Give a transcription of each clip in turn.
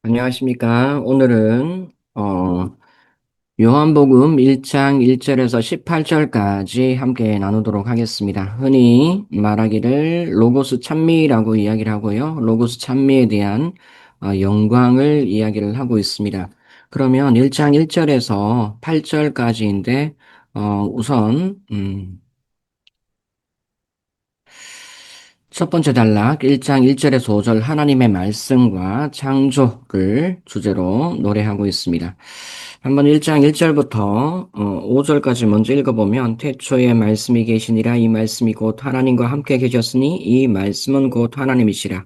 안녕하십니까. 오늘은, 요한복음 1장 1절에서 18절까지 함께 나누도록 하겠습니다. 흔히 말하기를 로고스 찬미라고 이야기를 하고요. 로고스 찬미에 대한 영광을 이야기를 하고 있습니다. 그러면 1장 1절에서 8절까지인데, 우선, 첫 번째 단락 1장 1절에서 5절 하나님의 말씀과 창조를 주제로 노래하고 있습니다. 한번 1장 1절부터 5절까지 먼저 읽어보면 태초에 말씀이 계시니라 이 말씀이 곧 하나님과 함께 계셨으니 이 말씀은 곧 하나님이시라.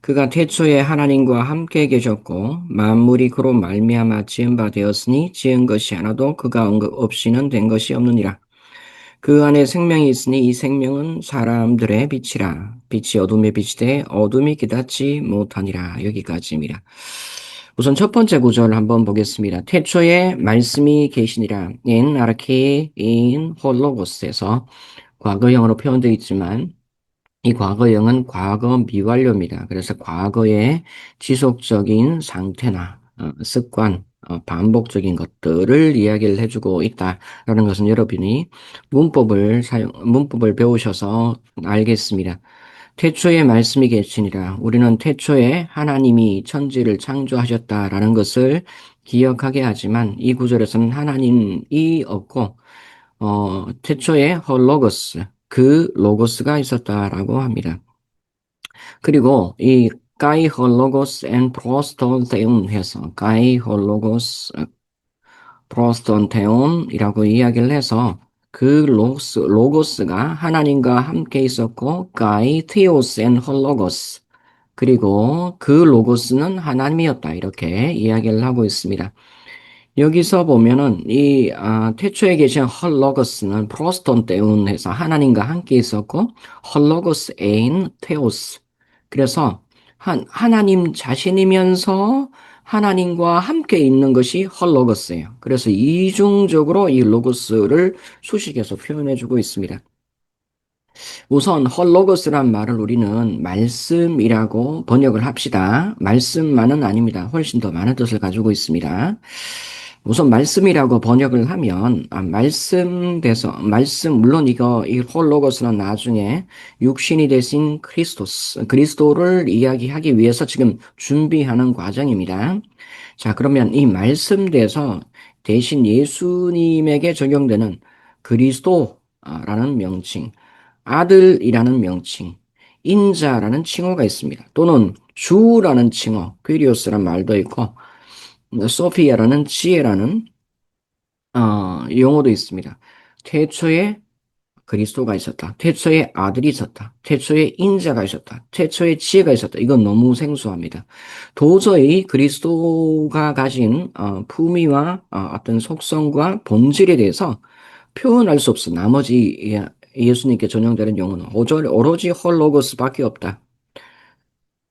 그가 태초에 하나님과 함께 계셨고 만물이 그로 말미암아 지은 바 되었으니 지은 것이 하나도 그가 없이는 된 것이 없느니라. 그 안에 생명이 있으니 이 생명은 사람들의 빛이라. 빛이 어둠에 비치되 어둠이 깨닫지 못하니라. 여기까지입니다. 우선 첫 번째 구절 한번 보겠습니다. 태초에 말씀이 계시니라. in 아르케 in 홀로고스에서 과거형으로 표현되어 있지만 이 과거형은 과거 미완료입니다. 그래서 과거의 지속적인 상태나 습관, 반복적인 것들을 이야기를 해주고 있다라는 것은 여러분이 문법을 배우셔서 알겠습니다. 태초에 말씀이 계시니라. 우리는 태초에 하나님이 천지를 창조하셨다라는 것을 기억하게 하지만 이 구절에서는 하나님이 없고 태초에 홀로거스, 그 로고스가 있었다라고 합니다. 그리고 이 가이 홀로고스 앤 프로스톤테온 해서 가이 홀로고스 프로스톤테온이라고 이야기를 해서 그 로고스가 하나님과 함께 있었고 가이 테오스 앤 홀로고스 그리고 그 로고스는 하나님이었다 이렇게 이야기를 하고 있습니다. 여기서 보면은 태초에 계신 헐로거스는 프로스톤 때운해서 하나님과 함께 있었고 헐로거스 에인 테오스 그래서 하나님 자신이면서 하나님과 함께 있는 것이 헐로거스예요. 그래서 이중적으로 이 로고스를 수식해서 표현해주고 있습니다. 우선 헐로거스란 말을 우리는 말씀이라고 번역을 합시다. 말씀만은 아닙니다. 훨씬 더 많은 뜻을 가지고 있습니다. 우선 말씀이라고 번역을 하면 말씀 물론 이 홀로거스는 나중에 육신이 되신 그리스도를 이야기하기 위해서 지금 준비하는 과정입니다. 자, 그러면 이 말씀에서 대신 예수님에게 적용되는 그리스도라는 명칭 아들이라는 명칭, 인자라는 칭호가 있습니다. 또는 주라는 칭호, 퀴리오스라는 말도 있고, 소피아라는 지혜라는 용어도 있습니다. 태초에 그리스도가 있었다. 태초에 아들이 있었다. 태초에 인자가 있었다. 태초에 지혜가 있었다. 이건 너무 생소합니다. 도저히 그리스도가 가진 품위와 어떤 속성과 본질에 대해서 표현할 수 없어. 나머지 예수님께 전용되는 용어는 오로지 홀로고스밖에 없다.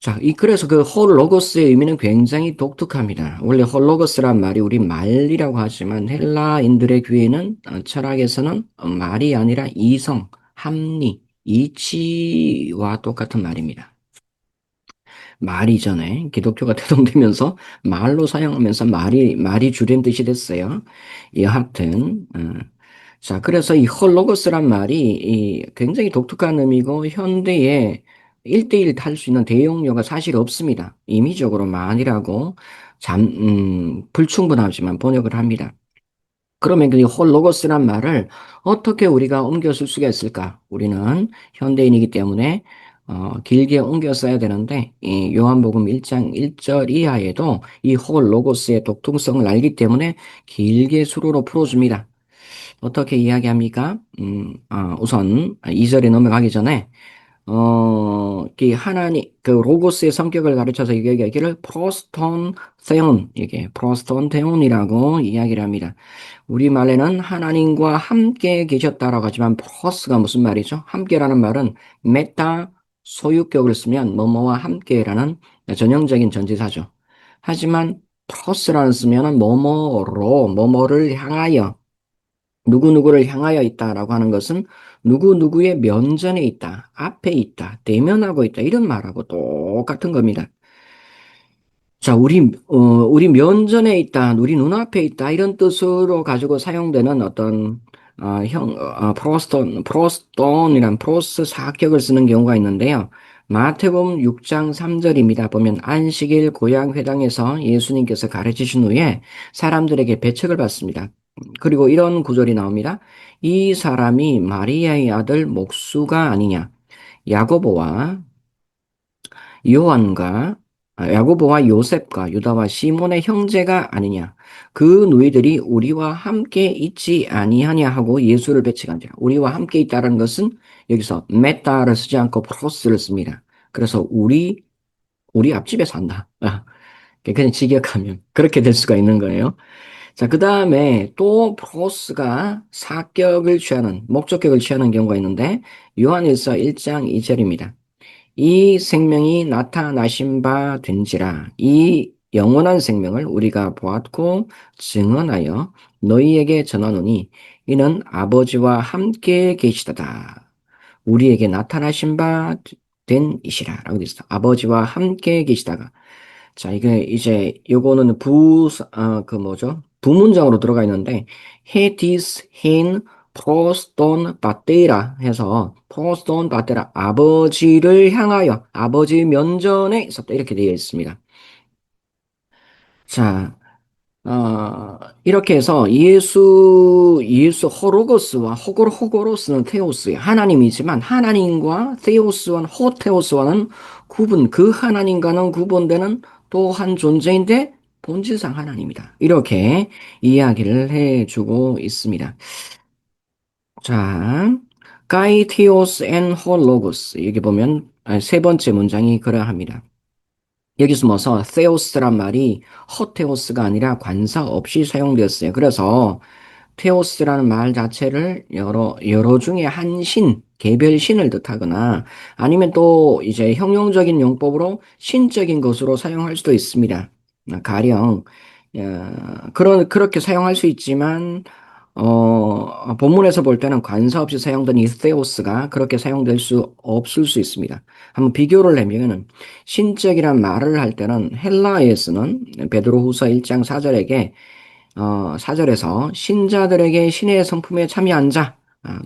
자, 그래서 그 홀로고스의 의미는 굉장히 독특합니다. 원래 홀로고스란 말이 우리 말이라고 하지만 헬라인들의 귀에는 철학에서는 말이 아니라 이성, 합리, 이치와 똑같은 말입니다. 말 이전에 기독교가 태동되면서 말로 사용하면서 말이 주된 뜻이 됐어요. 여하튼, 자, 그래서 이 홀로고스란 말이 굉장히 독특한 의미고 현대에 1대1 탈 수 있는 대용료가 사실 없습니다. 임의적으로 말이라고 불충분하지만 번역을 합니다. 그러면 그 홀로고스란 말을 어떻게 우리가 옮겨 쓸 수가 있을까? 우리는 현대인이기 때문에 길게 옮겨 써야 되는데 이 요한복음 1장 1절 이하에도 이 홀로고스의 독특성을 알기 때문에 길게 수로로 풀어줍니다. 어떻게 이야기합니까? 우선 2절에 넘어가기 전에 그 로고스의 성격을 가르쳐서 이야기하기를 프로스톤 세온, 이게 프로스톤 테온이라고 이야기를 합니다. 우리말에는 하나님과 함께 계셨다라고 하지만 프로스가 무슨 말이죠? 함께라는 말은 메타 소유격을 쓰면 뭐뭐와 함께라는 전형적인 전치사죠. 하지만 프로스라는 쓰면은 뭐뭐를 향하여 누구누구를 향하여 있다라고 하는 것은 누구누구의 면전에 있다, 앞에 있다, 대면하고 있다 이런 말하고 똑같은 겁니다. 자, 우리 면전에 있다, 우리 눈앞에 있다, 이런 뜻으로 가지고 사용되는 어떤, 프로스톤이란 프로스 사격을 쓰는 경우가 있는데요. 마태복음 6장 3절입니다. 보면 안식일 고향 회당에서 예수님께서 가르치신 후에 사람들에게 배책을 받습니다. 그리고 이런 구절이 나옵니다. 이 사람이 마리아의 아들 목수가 아니냐. 야고보와 요한과 야고보와 요셉과 유다와 시몬의 형제가 아니냐. 그 누이들이 우리와 함께 있지 아니하냐 하고 예수를 배척한지라. 우리와 함께 있다는 것은 여기서 메타를 쓰지 않고 프로스를 씁니다. 그래서 우리 앞집에 산다. 그냥 직역하면 그렇게 될 수가 있는 거예요. 자, 그 다음에 또 프로스가 사격을 취하는 목적격을 취하는 경우가 있는데 요한일서 1장 2절입니다. 이 생명이 나타나신 바 된지라 이 영원한 생명을 우리가 보았고 증언하여 너희에게 전하노니 이는 아버지와 함께 계시다다. 우리에게 나타나신 바 된 이시라 라고 되어 있어. 아버지와 함께 계시다가 자, 이게 이제 요거는 그 뭐죠? 부문장으로 들어가 있는데 헤디스 힌 프로스톤 바테라 해서 프로스톤 바테라 아버지를 향하여 아버지 면전에 있었다 이렇게 되어 있습니다. 자, 이렇게 해서 예수 호로고스와 호고로스는 테오스의 하나님이지만 하나님과 테오스와 호테오스와는 그 하나님과는 구분되는 또 한 존재인데 본질상 하나님이다. 이렇게 이야기를 해주고 있습니다. 자, 가이티오스 앤 홀로고스 여기 보면 세 번째 문장이 그러합니다. 여기 숨어서 세오스란 말이 허테오스가 아니라 관사 없이 사용되었어요. 그래서 테오스라는 말 자체를 여러 중에 한 신, 개별 신을 뜻하거나 아니면 또 이제 형용적인 용법으로 신적인 것으로 사용할 수도 있습니다. 가령, 그렇게 사용할 수 있지만, 본문에서 볼 때는 관사 없이 사용된 이 테오스가 그렇게 사용될 수 없을 수 있습니다. 한번 비교를 해보면은, 신적이란 말을 할 때는 헬라에서는 베드로후서 1장 4절에게 4절에서 신자들에게 신의 성품에 참여한 자,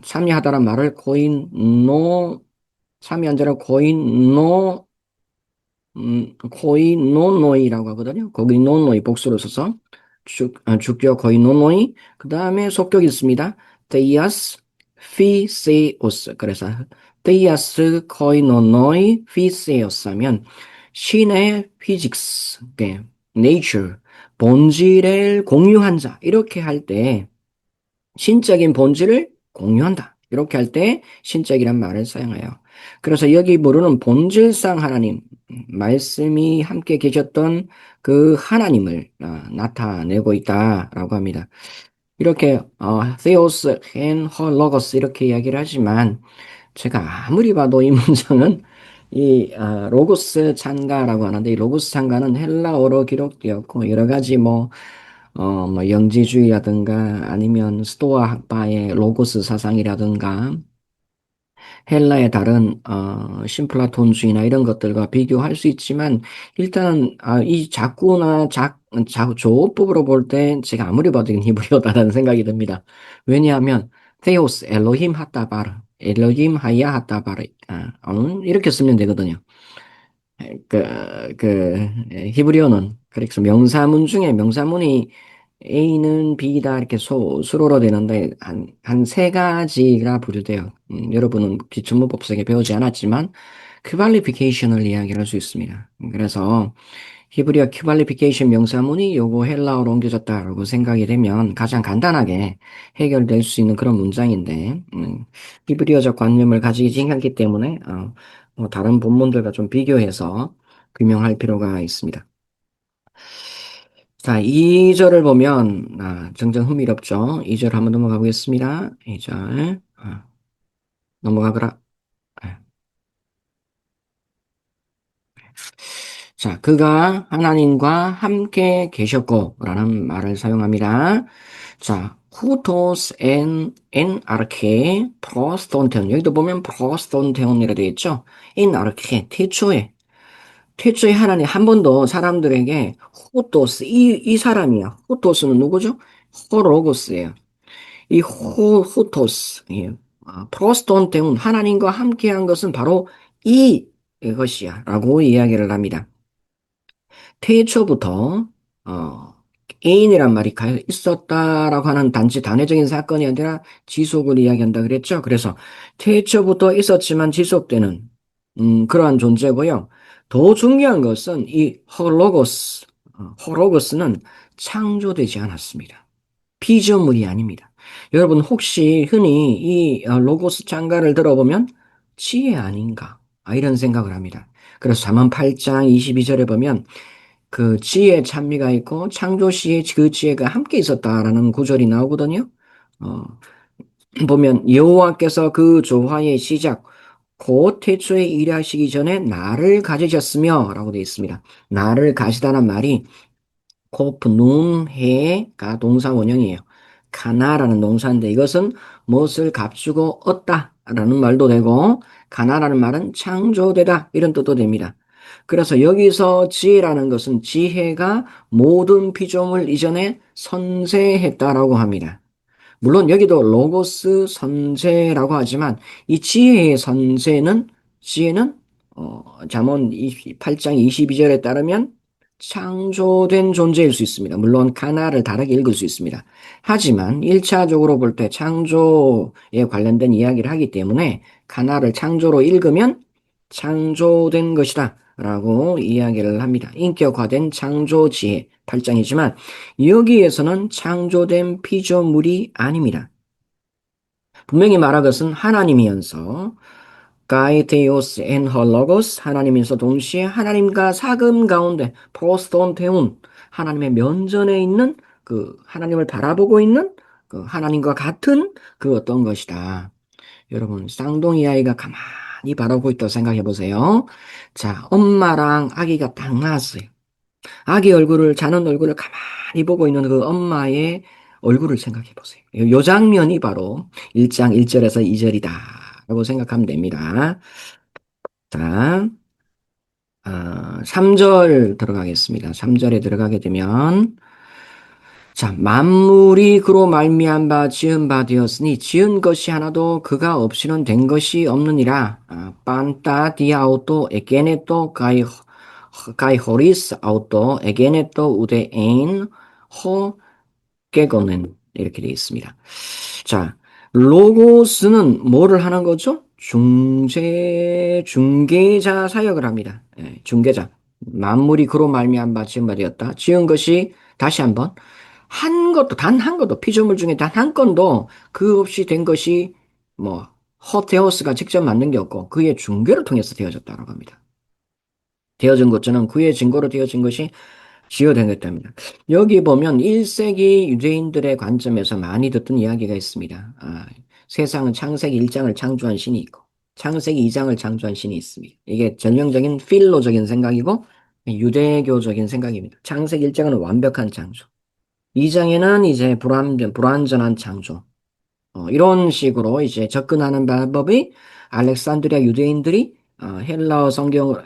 참여하다란 말을 참여한 자를 코이노노이라고 하거든요. 거기 노노이 복수를 써서 주격 코이노노이 그 다음에 속격이 있습니다. 테이아스 피세오스 그래서 테이아스 코이노노이 피세오스 하면 신의 피직스, nature, 본질을 공유한 자 이렇게 할 때 신적인 본질을 공유한다. 이렇게 할 때 신적이란 말을 사용해요. 그래서 여기 부르는 본질상 하나님, 말씀이 함께 계셨던 그 하나님을 나타내고 있다라고 합니다. 이렇게 theos and her logos 이렇게 이야기를 하지만 제가 아무리 봐도 이 문장은 로고스 찬가라고 하는데 이 로고스 찬가는 헬라어로 기록되었고 여러 가지 뭐 영지주의라든가 아니면 스토아 학파의 로고스 사상이라든가 헬라의 다른 심플라톤주의나 이런 것들과 비교할 수 있지만 일단은 이 작구나 조어법으로 볼 때 제가 아무리 봐도 이건 히브리어다라는 생각이 듭니다. 왜냐하면 테오스 엘로힘 하타바르 엘로힘 하야 하타바르 이렇게 쓰면 되거든요. 히브리어는 그래서 명사문 중에 명사문이 A는 B다 이렇게 수로로 되는데 한 세 가지가 분류돼요. 여러분은 기초문법석에 배우지 않았지만 큐발리피케이션을 이야기할 수 있습니다. 그래서 히브리어 큐발리피케이션 명사문이 요거 헬라어로 옮겨졌다라고 생각이 되면 가장 간단하게 해결될 수 있는 그런 문장인데 히브리어적 관념을 가지지 않기 때문에 뭐 다른 본문들과 좀 비교해서 규명할 필요가 있습니다. 자, 2절을 보면, 정정 흥미롭죠? 2절 한번 넘어가 보겠습니다. 2절. 넘어가거라. 아, 자, 그가 하나님과 함께 계셨고, 라는 말을 사용합니다. 자, 후토스 엔 아르케 프로스톤테온. 여기도 보면 프로스톤테온이라 되어 있죠? 인 아르케, 태초에. 태초에 하나님 한 번도 사람들에게 호토스, 이 사람이야. 호토스는 누구죠? 호로고스예요. 이 호토스, 예. 프로스톤 때문 하나님과 함께한 것은 바로 이것이야. 라고 이야기를 합니다. 태초부터, 어, 애인이란 말이 있었다라고 하는 단지 단회적인 사건이 아니라 지속을 이야기한다 그랬죠. 그래서 태초부터 있었지만 지속되는, 그러한 존재고요. 더 중요한 것은 이 홀로고스는 창조되지 않았습니다. 피조물이 아닙니다. 여러분 혹시 흔히 이 로고스 창가를 들어보면 지혜 아닌가? 이런 생각을 합니다. 그래서 잠언 8장 22절에 보면 그 지혜 찬미가 있고 창조 시에 그 지혜가 함께 있었다라는 구절이 나오거든요. 어, 보면 여호와께서 그 조화의 시작 곧 태초에 일하시기 전에 나를 가지셨으며 라고 되어 있습니다. 나를 가시다는 말이 코프 눈 해가 동사 원형이에요. 가나라는 동사인데 이것은 무엇을 값주고 얻다라는 말도 되고 가나라는 말은 창조되다 이런 뜻도 됩니다. 그래서 여기서 지혜라는 것은 지혜가 모든 피조물 이전에 선세했다라고 합니다. 물론 여기도 로고스 선제라고 하지만 이 지혜는 잠언 8장 22절에 따르면 창조된 존재일 수 있습니다. 물론 가나를 다르게 읽을 수 있습니다. 하지만 1차적으로 볼 때 창조에 관련된 이야기를 하기 때문에 가나를 창조로 읽으면 창조된 것이다 라고 이야기를 합니다. 인격화된 창조 지혜 8장이지만 여기에서는 창조된 피조물이 아닙니다. 분명히 말한 것은 하나님이면서 가이테오스 앤 헐로고스 하나님이면서 동시에 하나님과 사귐 가운데 프로스톤 테운 하나님의 면전에 있는 그 하나님을 바라보고 있는 그 하나님과 같은 그 어떤 것이다. 여러분 쌍둥이 아이가 가만히 바라보고 있다고 생각해 보세요. 자, 엄마랑 아기가 딱 나왔어요. 아기 얼굴을, 자는 얼굴을 가만히 보고 있는 그 엄마의 얼굴을 생각해 보세요. 요 장면이 바로 1장 1절에서 2절이다. 라고 생각하면 됩니다. 자, 3절 들어가겠습니다. 3절에 들어가게 되면, 자, 만물이 그로 말미암아 지은 바 되었으니 지은 것이 하나도 그가 없이는 된 것이 없느니라. 판타 디아우토 에게네토 가이 호리스 아우토 에게네토 우데에인 호 깨거는 이렇게 되어 있습니다. 자, 로고스는 뭐를 하는 거죠? 중개자 사역을 합니다. 예, 중개자. 만물이 그로 말미암아 지은 바 되었다. 지은 것이 다시 한번 한 것도 단 한 것도 피조물 중에 단 한 건도 그 없이 된 것이 뭐 허테오스가 직접 만든 게 없고 그의 중개를 통해서 되어졌다고 합니다. 되어진 것처럼 그의 증거로 되어진 것이 지어야겠답니다. 여기 보면 1세기 유대인들의 관점에서 많이 듣던 이야기가 있습니다. 세상은 창세기 1장을 창조한 신이 있고 창세기 2장을 창조한 신이 있습니다. 이게 전형적인 필로적인 생각이고 유대교적인 생각입니다. 창세기 1장은 완벽한 창조. 2장에는 이제 불완전한 창조. 이런 식으로 이제 접근하는 방법이 알렉산드리아 유대인들이 헬라어 성경을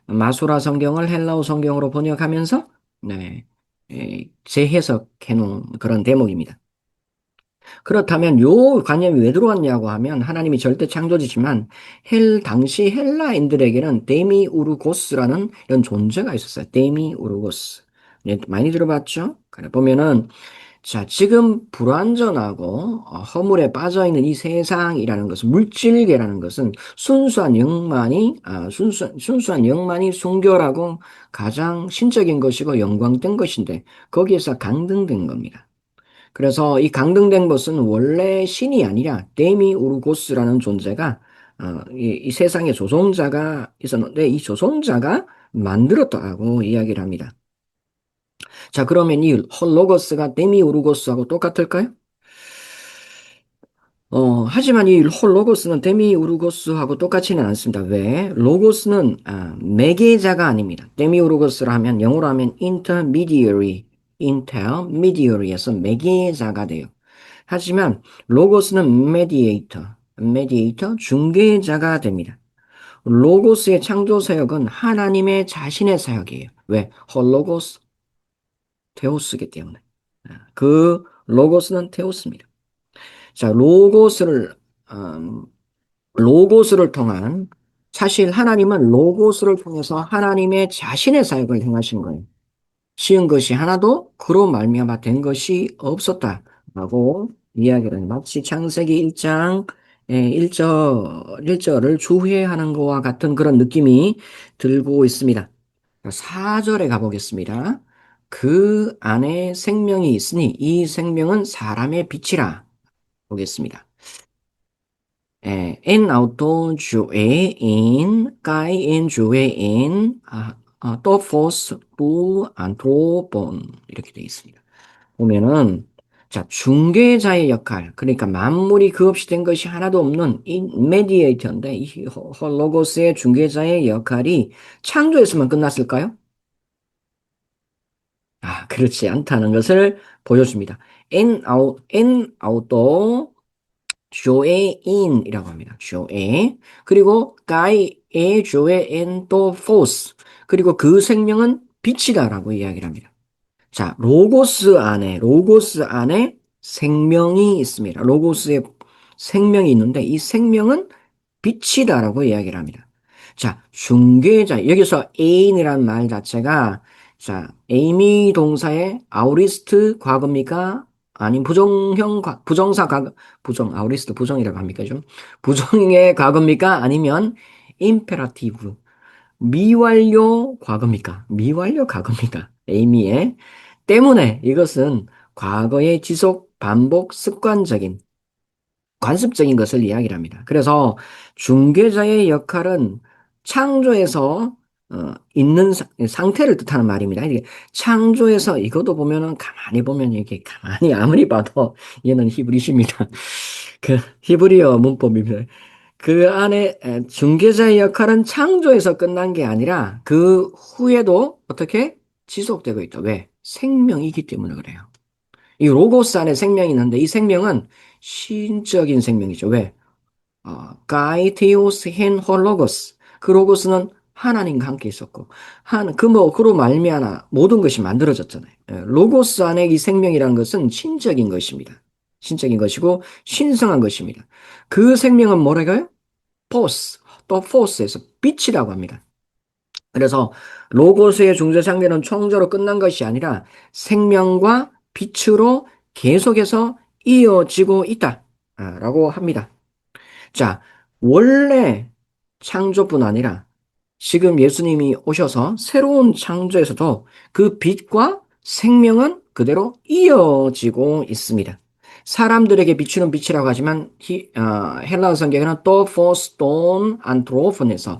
마소라 성경을 헬라어 성경으로 번역하면서 네, 재해석해 놓은 그런 대목입니다. 그렇다면 요 관념이 왜 들어왔냐고 하면 하나님이 절대 창조주지만 당시 헬라인들에게는 데미우르고스라는 이런 존재가 있었어요. 데미우르고스. 네, 많이 들어봤죠? 그래 보면은 자, 지금 불완전하고 허물에 빠져 있는 이 세상이라는 것은 물질계라는 것은 순수한 영만이 순결하고 가장 신적인 것이고 영광된 것인데 거기에서 강등된 겁니다. 그래서 이 강등된 것은 원래 신이 아니라 데미우르고스라는 존재가 이 세상의 조종자가 있었는데 이 조종자가 만들었다고 이야기를 합니다. 자, 그러면 이 홀로거스가 데미우르고스하고 똑같을까요? 하지만 이 홀로고스는 데미우르고스하고 똑같지는 않습니다. 왜? 로고스는 매개자가 아닙니다. 데미우르고스라 하면 영어로 하면 intermediary에서 매개자가 돼요. 하지만 로고스는 mediator, 중개자가 됩니다. 로고스의 창조 사역은 하나님의 자신의 사역이에요. 왜? 홀로고스, 테오스기 때문에. 그 로고스는 테오스입니다. 자, 음, 로고스를 통한, 사실 하나님은 로고스를 통해서 하나님의 자신의 사역을 행하신 거예요. 쉬운 것이 하나도 그로 말미암아 된 것이 없었다라고 이야기를 해요. 마치 창세기 1장 1절을 주회하는 것과 같은 그런 느낌이 들고 있습니다. 4절에 가보겠습니다. 그 안에 생명이 있으니 이 생명은 사람의 빛이라 보겠습니다. En auto juein, kai en juein, to phos tu anthropon 이렇게 되어 있습니다. 보면은 자 중개자의 역할, 그러니까 만물이 그 없이 된 것이 하나도 없는 이 메디에이터인데 이 홀로고스의 중개자의 역할이 창조했으면 끝났을까요? 그렇지 않다는 것을 보여줍니다. en auto 조에인이라고 합니다. 조에. 그리고 가이에 조에엔 또 포스. 그리고 그 생명은 빛이다라고 이야기를 합니다. 자, 로고스 안에 생명이 있습니다. 로고스에 생명이 있는데 이 생명은 빛이다라고 이야기를 합니다. 자, 중개자. 여기서 애인이라는 말 자체가 자, 에이미 동사의 아우리스트 과거입니까? 아닌 부정사 과거, 아우리스트 부정이라고 합니까? 좀 부정의 과거입니까? 아니면 임페라티브, 미완료 과거입니까? 미완료 과거입니까? 에이미의 때문에 이것은 과거의 지속, 반복, 습관적인 관습적인 것을 이야기를 합니다. 그래서 중개자의 역할은 창조에서 있는 상태를 뜻하는 말입니다. 이게 창조에서 이것도 보면은 가만히 보면 이게 가만히 아무리 봐도 얘는 히브리시입니다. 그 히브리어 문법입니다. 그 안에 중개자의 역할은 창조에서 끝난 게 아니라 그 후에도 어떻게 지속되고 있다. 왜? 생명이기 때문에 그래요. 이 로고스 안에 생명이 있는데 이 생명은 신적인 생명이죠. 왜? 가이테오스 헨 홀로고스. 그 로고스는 하나님과 함께 있었고, 그로 말미암아 모든 것이 만들어졌잖아요. 로고스 안에 이 생명이라는 것은 신적인 것입니다. 신적인 것이고, 신성한 것입니다. 그 생명은 뭐라고요? 포스, 또 포스에서 빛이라고 합니다. 그래서 로고스의 중재 상대는 총조로 끝난 것이 아니라 생명과 빛으로 계속해서 이어지고 있다라고 합니다. 자, 원래 창조뿐 아니라 지금 예수님이 오셔서 새로운 창조에서도 그 빛과 생명은 그대로 이어지고 있습니다. 사람들에게 비추는 빛이라고 하지만 헬라어 성경에는 또 포스톤 안트로폰에서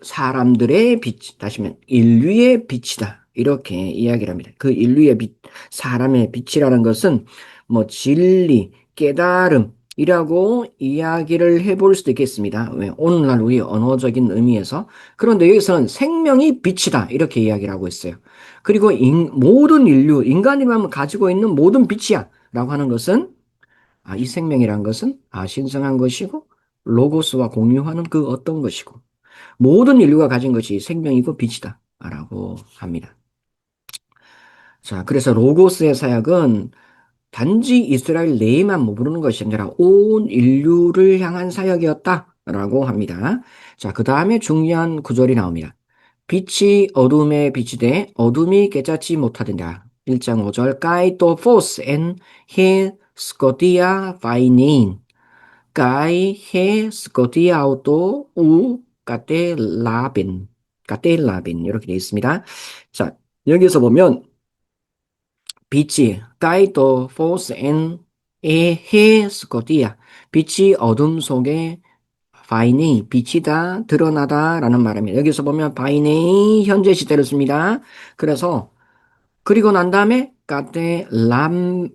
사람들의 빛, 다시면 인류의 빛이다. 이렇게 이야기를 합니다. 그 인류의 빛, 사람의 빛이라는 것은 뭐 진리, 깨달음이라고 이야기를 해볼 수도 있겠습니다. 왜? 오늘날 우리 언어적인 의미에서. 그런데 여기서는 생명이 빛이다. 이렇게 이야기를 하고 있어요. 그리고 모든 인류, 인간이라면 가지고 있는 모든 빛이야. 라고 하는 것은, 이 생명이란 것은, 신성한 것이고, 로고스와 공유하는 그 어떤 것이고, 모든 인류가 가진 것이 생명이고 빛이다. 라고 합니다. 자, 그래서 로고스의 사역은 단지 이스라엘 내에만 머무르는 것이 아니라 온 인류를 향한 사역이었다라고 합니다. 자, 그 다음에 중요한 구절이 나옵니다. 빛이 어둠에 빛이 돼 어둠이 깨닫지 못하더라. 1장 5절 Kai to fos en he scotia fainin Kai he scotia auto u cate labin 이렇게 되어 있습니다. 자, 여기서 보면 빛이 가이도 포스 앤 에헤 스코티아 빛이 어둠 속에 바이네이 빛이다 드러나다라는 말입니다. 여기서 보면 바이네이 현재 시제를 씁니다. 그래서 그리고 난 다음에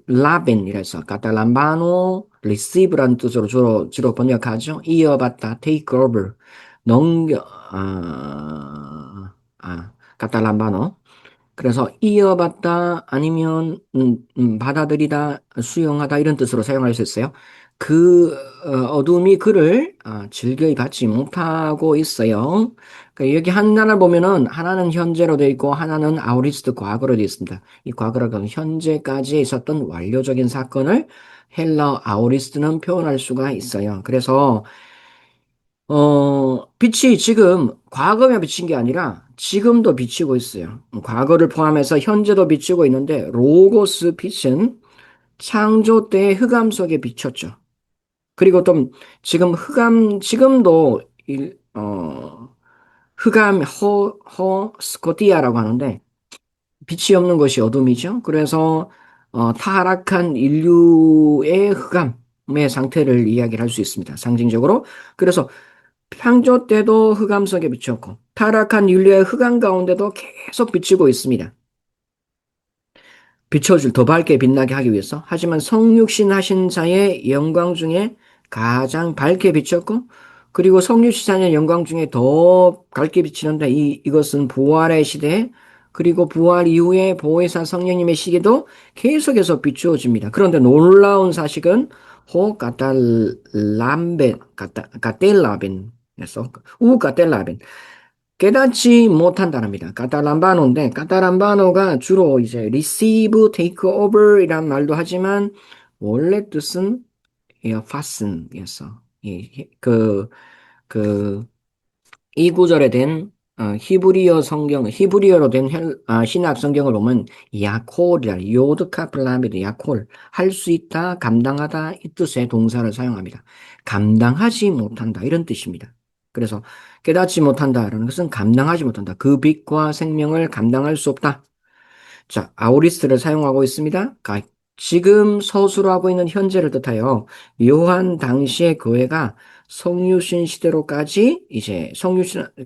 라벤이라서 까테람바노 리시브라는 뜻으로 주로 번역하죠. 이어받다 take over 넘겨 까탈람바노 그래서 이어받다 아니면 받아들이다, 수용하다 이런 뜻으로 사용할 수 있어요. 그 어둠이 그를 즐거이 받지 못하고 있어요. 그러니까 여기 하나를 보면은 하나는 현재로 되어 있고 하나는 아우리스트 과거로 되어 있습니다. 이 과거라고 현재까지 있었던 완료적인 사건을 헬러 아우리스트는 표현할 수가 있어요. 그래서 빛이 지금 과거에 비친 게 아니라 지금도 비치고 있어요. 과거를 포함해서 현재도 비치고 있는데 로고스 빛은 창조 때의 흑암 속에 비쳤죠. 그리고 좀 지금도 흑암 스코티아라고 하는데 빛이 없는 것이 어둠이죠. 그래서 타락한 인류의 흑암의 상태를 이야기를 할 수 있습니다. 상징적으로. 그래서 창조 때도 흑암 속에 비쳤고 타락한 인류의 흑암 가운데도 계속 비치고 있습니다. 더 밝게 빛나게 하기 위해서. 하지만 성육신 하신 자의 영광 중에 가장 밝게 비쳤고, 그리고 성육신 자의 영광 중에 더 밝게 비치는데, 이것은 부활의 시대, 그리고 부활 이후에 보혜사 성령님의 시기도 계속해서 비추어집니다. 그런데 놀라운 사실은, 가텔라벤에서, 가텔라벤. 깨닫지 못한다랍니다. 카탈란바노인데 카탈란바노가 주로 이제 receive, take over이란 말도 하지만 원래 뜻은 fasten이었어. 그 이 구절에 된 히브리어로 된 신약 성경을 보면 야콜이라 요드카플라미드 야콜 할 수 있다, 감당하다 이 뜻의 동사를 사용합니다. 감당하지 못한다 이런 뜻입니다. 그래서 깨닫지 못한다라는 것은 감당하지 못한다. 그 빛과 생명을 감당할 수 없다. 자, 아우리스를 사용하고 있습니다. 지금 서술하고 있는 현재를 뜻하여 요한 당시의 교회가 성유신 시대로까지 이제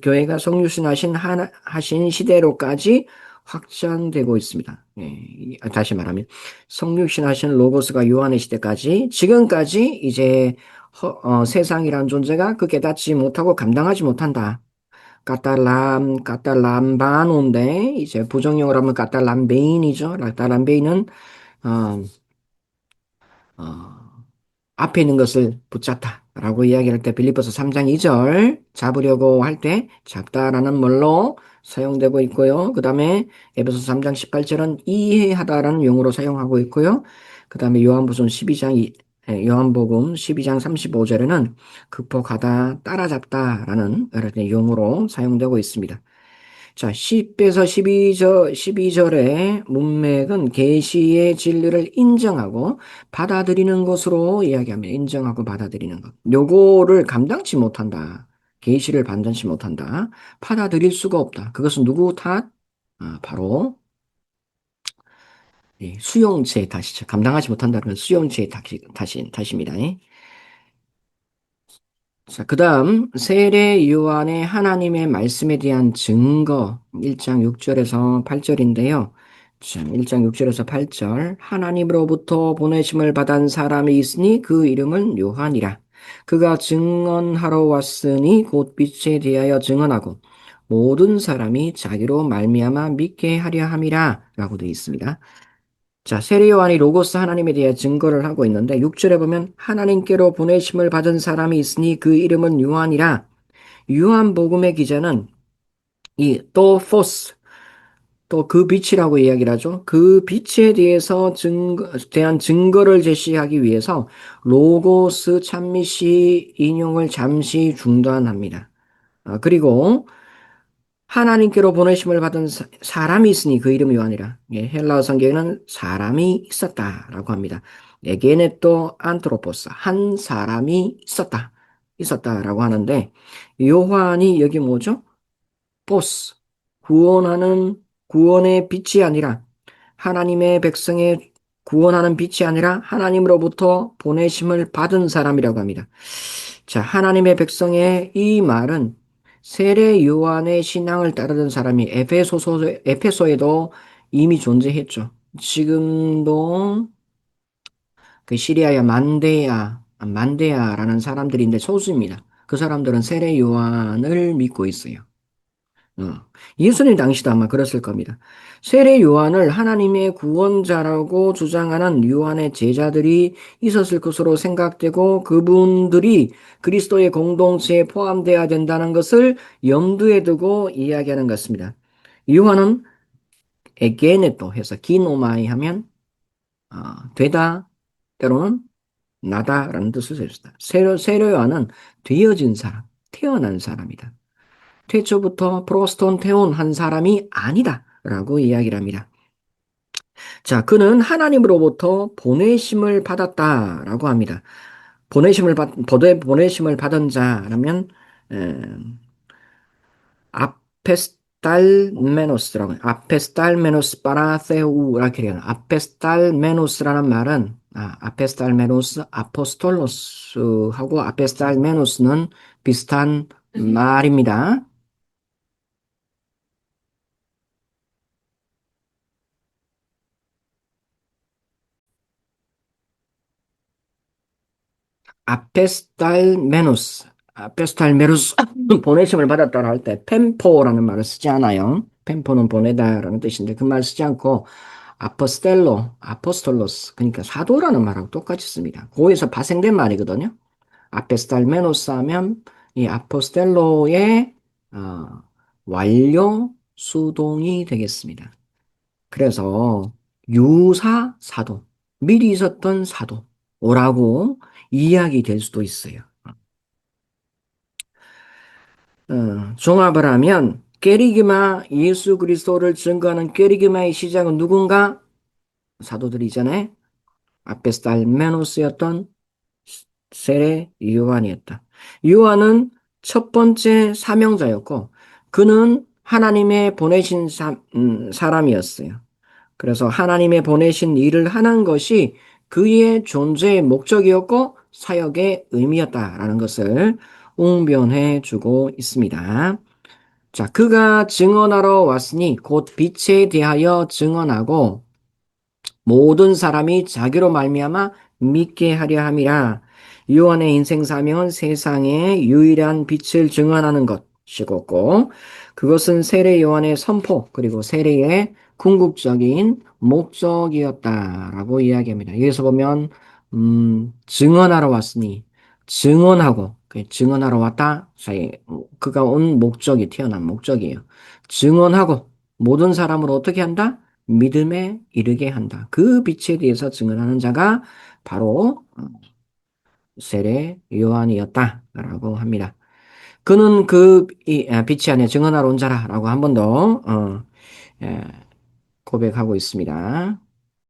교회가 성유신 하신 시대로까지 확장되고 있습니다. 다시 말하면 성육신 하신 로고스가 요한의 시대까지 지금까지 이제 세상이라는 존재가 그 깨닫지 못하고 감당하지 못한다. 까탈란바노인데 이제 부정형으로 하면 까탈란베인이죠. 까탈란베인은 어, 어, 앞에 있는 것을 붙잡다라고 이야기할 때 빌립보서 3장 2절 잡으려고 할 때 잡다라는 말로 사용되고 있고요. 그 다음에 에베소 3장 18절은 이해하다라는 용어로 사용하고 있고요. 그 다음에 요한복음 12장 35절에는 극복하다, 따라잡다라는 용어로 사용되고 있습니다. 자, 10에서 12절의 문맥은 계시의 진리를 인정하고 받아들이는 것으로 이야기합니다. 인정하고 받아들이는 것. 요거를 감당치 못한다. 계시를 반전치 못한다. 받아들일 수가 없다. 그것은 누구 탓? 바로 수용체의 탓이죠. 감당하지 못한다는 건 수용체의 탓입니다. 자, 그 다음, 세례 요한의 하나님의 말씀에 대한 증거, 1장 6절에서 8절인데요. 자, 1장 6절에서 8절, 하나님으로부터 보내심을 받은 사람이 있으니 그 이름은 요한이라. 그가 증언하러 왔으니 곧 빛에 대하여 증언하고 모든 사람이 자기로 말미암아 믿게 하려 함이라 라고 되어 있습니다. 자, 세례 요한이 로고스 하나님에 대해 증거를 하고 있는데 6절에 보면 하나님께로 보내심을 받은 사람이 있으니 그 이름은 요한이라. 요한복음의 기자는 이 또 포스 또 그 빛이라고 이야기를 하죠. 그 빛에 대한 증거를 제시하기 위해서 로고스 찬미시 인용을 잠시 중단합니다. 그리고 하나님께로 보내심을 받은 사람이 있으니 그 이름이 요한이라. 헬라어 성경에는 사람이 있었다라고 합니다. 에게네토 안트로포스 한 사람이 있었다라고 하는데 요한이 여기 뭐죠? 포스 구원의 빛이 아니라 하나님의 백성의 구원하는 빛이 아니라 하나님으로부터 보내심을 받은 사람이라고 합니다. 자, 하나님의 백성의 이 말은 세례 요한의 신앙을 따르던 사람이 에페소에도 이미 존재했죠. 지금도 그 시리아의 만데야라는 사람들인데 소수입니다. 그 사람들은 세례 요한을 믿고 있어요. 어. 예수님 당시도 아마 그랬을 겁니다. 세례 요한을 하나님의 구원자라고 주장하는 요한의 제자들이 있었을 것으로 생각되고 그분들이 그리스도의 공동체에 포함되어야 된다는 것을 염두에 두고 이야기하는 것입니다. 요한은 에게네토 해서 기노마이 하면 되다 때로는 나다라는 뜻을 했습니다. 세례 요한은 되어진 사람, 태어난 사람이다. 태초부터 프로스톤테온 한 사람이 아니다. 라고 이야기를 합니다. 자, 그는 하나님으로부터 보내심을 받았다라고 합니다. 보내심을 받은 자라면, 에, 아페스탈메노스라고, 아페스탈메노스 파라세우라고 해요. 아페스탈메노스라는 말은, 아페스탈메노스, 아포스톨로스하고 아페스탈메노스는 비슷한 말입니다. 아페스탈메누스, 보내심을 받았다라 할 때 펜포라는 말을 쓰지 않아요. 펜포는 보내다라는 뜻인데 그 말 쓰지 않고 아포스톨로스, 그러니까 사도라는 말하고 똑같이 씁니다. 거기서 파생된 말이거든요. 아페스탈메노스 하면 이 아포스텔로의 어, 완료 수동이 되겠습니다. 그래서 유사 사도, 미리 있었던 사도라고 이야기 될 수도 있어요. 종합을 하면 깨리기마 예수 그리스도를 증거하는 깨리기마의 시작은 누군가? 사도들이잖아요. 아페스달메노스였던 세례 요한이었다. 요한은 첫 번째 사명자였고 그는 하나님의 보내신 사람이었어요. 그래서 하나님의 보내신 일을 하는 것이 그의 존재의 목적이었고 사역의 의미였다라는 것을 웅변해 주고 있습니다. 자, 그가 증언하러 왔으니 곧 빛에 대하여 증언하고 모든 사람이 자기로 말미암아 믿게 하려 함이라. 요한의 인생 사명은 세상에 유일한 빛을 증언하는 것이었고 그것은 세례 요한의 선포 그리고 세례의 궁극적인 목적이었다라고 이야기합니다. 여기서 보면 증언하러 왔으니 증언하고 증언하러 왔다 사이 그가 온 목적이 태어난 목적이에요. 증언하고 모든 사람을 어떻게 한다? 믿음에 이르게 한다. 그 빛에 대해서 증언하는 자가 바로 세례 요한이었다라고 합니다. 그는 빛이 아니라 증언하러 온 자라라고 한 번 더 고백하고 있습니다.